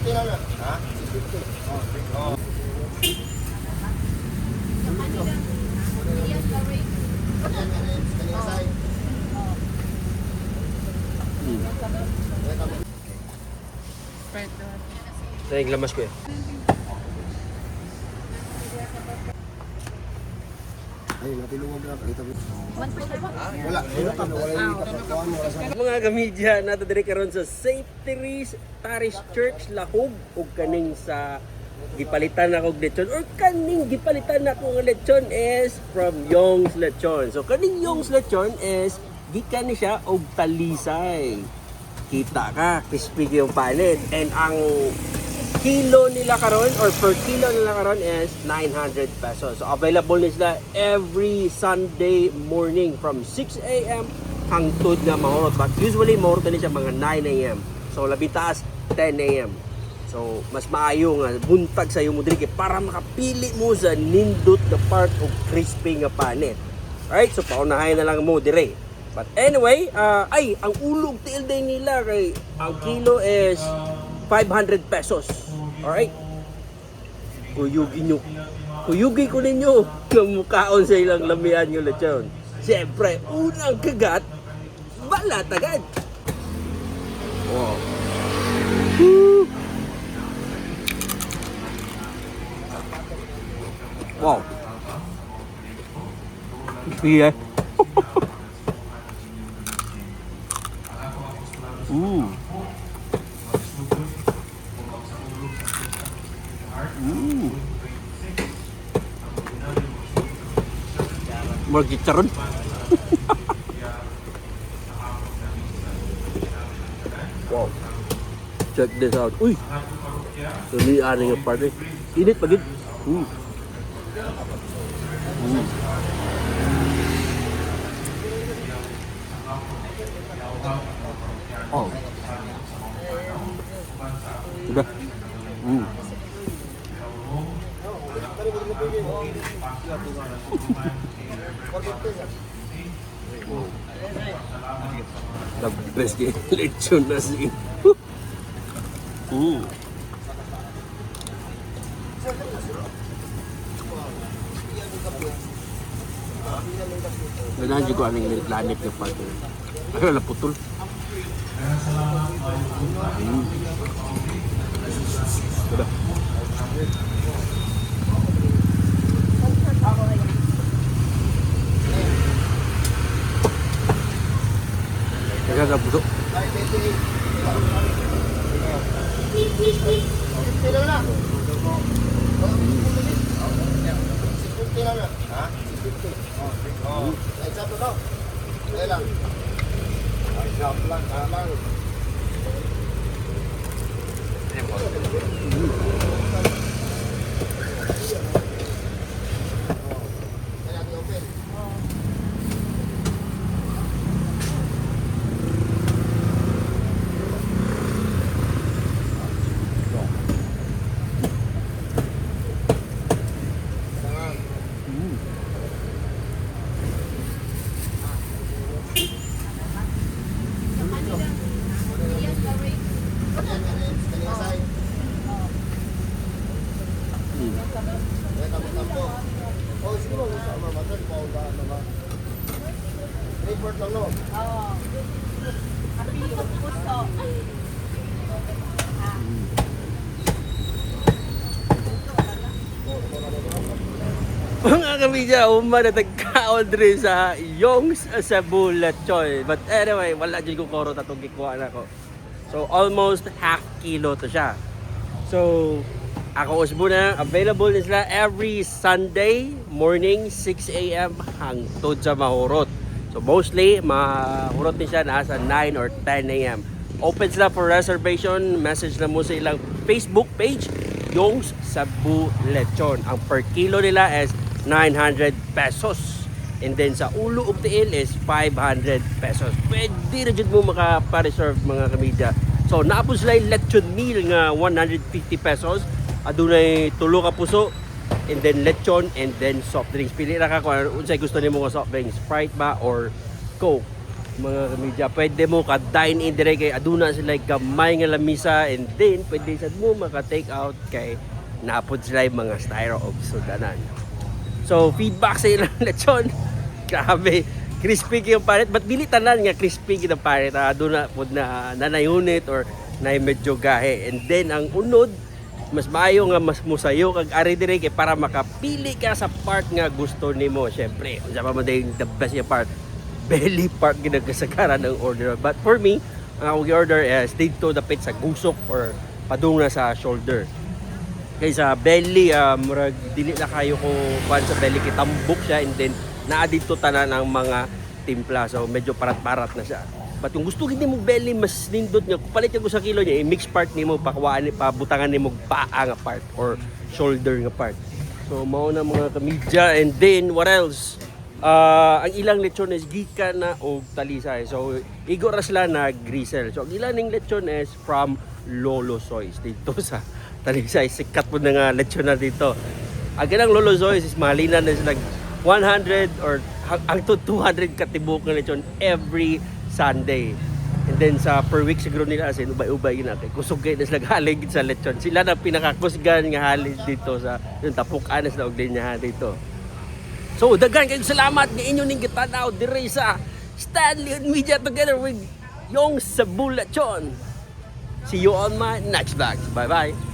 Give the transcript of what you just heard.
650 lang na. Ha? 650. Oh. Ito yung lamas ko eh. Ay, natulungan na. Wala. Mga kamidya, nato diri karon sa St. Therese Parish Church, Lahog, ug kaning sa gipalitan na kog lechon or kaning gipalitan na kong lechon is from Yong's Lechon. So kaning Yong's Lechon is gikan ni siya og talisay. Kita ka, crispy yung palit. And ang kilo nila karon or per kilo nila karon is 900 pesos. So available nila every Sunday morning from 6 a.m. hangtod nga mahurot. But usually mahurot na siya mga 9 a.m. So labi taas 10 a.m. So mas maayo nga buntag sa iyo mo diri para makapili mo sa nindot na part of crispy nga panit. Alright, so paunahay na lang mo dire. But anyway, ang ulog tiil day nila kay ang kilo is 500 pesos. Alright? Kuyugi ko ninyo ng mukhaon sa ilang lamian yung lechon. Siyempre, unang kagat, balat agad. Wow. Woo! Wow. Iya. More chicharon. Wow. Check this out. Uy. Ini ada yang party. Init pagid. Oh. Sudah. The best lechon nasi. Ganaan juga aning lanip yung pati. Ay, wala putol. Sudah. Agak busuk. Report lang no? Oo. Happy puso. Mga kamidya, umanatagkaon rin sa Yong's Cebu Lechon. But anyway, wala dyan ko korot at itong gikuha na ko. So almost half kilo to siya. So ako usbo na, available na sila every Sunday morning 6 a.m. hangtod sa mahurot. So mostly, mahurot din siya nasa 9 or 10 a.m. Open sila for reservation. Message na mo sa ilang Facebook page, Yong's Cebu Lechon. Ang per kilo nila is 900 pesos. And then sa ulo ug tiil is 500 pesos. Pwede rin mo makapareserve mga kamidya. So naapos sila yung lechon meal nga 150 pesos. Adunay tulo ka puso, and then lechon, and then soft drinks. Pili ra ka kung unsay gusto nimo nga soft drinks, Sprite ba or Coke. mga kamidya, pwede mo ka dine in dire kay aduna sila gamay nga lamisa, and then pwede sad mo maka take out kay napod sila yung mga styro of sudanan. So feedback sa ilang lechon, grabe crispy yung paret, but dili tanan nga crispy yung paret, aduna pod na nanayunit or na medyo gahe, and then ang unod mas maayo nga mas musayo kag ari dire kay para makapili ka sa part nga gusto nimo. Syempre unsa pa man the best yung part, belly part ginagkasagaran ang order. But for me, ang akong order is dito dapit sa gusok or padung na sa shoulder. Kay sa belly, murag dili na kayo ko pan sa belly kay tambok siya, and then naa dito tanan ang mga timpla, so medyo parat-parat na siya. But kung gusto hindi mo belly mas nindot nga, palit ko sa kilo niya, i-mix part nimo, pakuhaan pa butangan nimo paa nga part or shoulder nga part. So mao na mga kamidya, and then what else? Ang ilang lechon is gikan na og talisay. So igo ra sila na grisel. So ang ilang ning lechon is from Lolo Soys dito sa Talisay. Sikat po na nga lechon na dito. Ang ganang Lolo Soys is mahalinan na sila 100 or ang to 200 katibok na lechon every Sunday. And then sa per week siguro nila asin ubay-ubay gina kay kusog kay sila halig sa lechon. Sila na pinakakusgan nga halig dito sa yung tapuk-an na og dinyahan dito. So, daghan kayong salamat nga inyo ning gitanaw dire sa Stanley Media together with Yung Sabulachon. See you on my next vlog. Bye-bye.